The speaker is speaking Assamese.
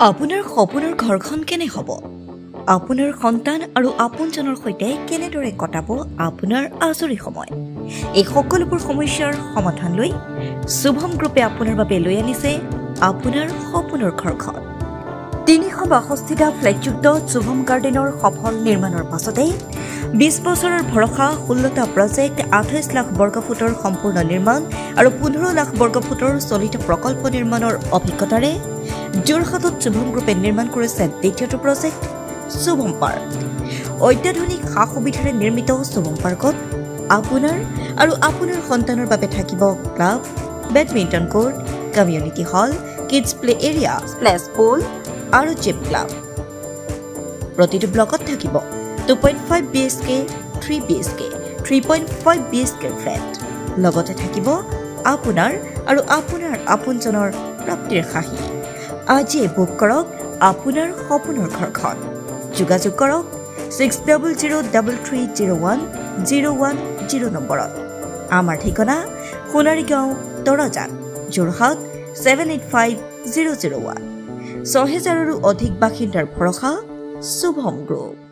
আপোনাৰ সপোনৰ ঘৰখন কেনে হ'ব আপোনাৰ সন্তান আৰু আপোনজনৰ সৈতে কেনেদৰে কটাব আপোনাৰ আজৰি সময় এই সকলোবোৰ সমস্যাৰ সমাধান লৈ শুভম গ্ৰুপে আপোনাৰ বাবে লৈ আনিছে আপোনাৰ সপোনৰ ঘৰখন 362টা ফ্লেটযুক্ত শুভম গাৰ্ডেনৰ সফল নিৰ্মাণৰ পাছতে 20 বছৰৰ ভৰসা 16টা প্ৰজেক্ট 28 লাখ বৰ্গফুটৰ সম্পূৰ্ণ নিৰ্মাণ আৰু 15 লাখ বৰ্গফুটৰ চলিত প্ৰকল্প নিৰ্মাণৰ অভিজ্ঞতাৰে যোৰহাটত শুভম গ্ৰুপে নিৰ্মাণ কৰিছে দ্বিতীয়টো প্ৰজেক্ট শুভম পাৰ্ক অত্যাধুনিক সা-সুবিধাৰে নিৰ্মিত শুভম পাৰ্কত আপোনাৰ আৰু আপোনাৰ সন্তানৰ বাবে থাকিব club badminton court community hall kids play area splash pool আৰু জিম ক্লাব প্ৰতিটো ব্লকত থাকিব 2.5 BHK 3 BHK 3.5 BHK ফ্লেট লগতে থাকিব আপোনাৰ আৰু আপোনাৰ আপোনজনৰ প্ৰাপ্তিৰ খাহি আজি বুক কৰক আপোনাৰ সপোনৰ ঘৰখন যোগাযোগ কৰক 6003010110 নম্বৰত আমাৰ ঠিকনা সোণাৰীগাঁও তৰাজান যোৰহাট 785001 6000ৰো অধিক বাসিন্দাৰ ভৰসা শুভম গ্ৰুপ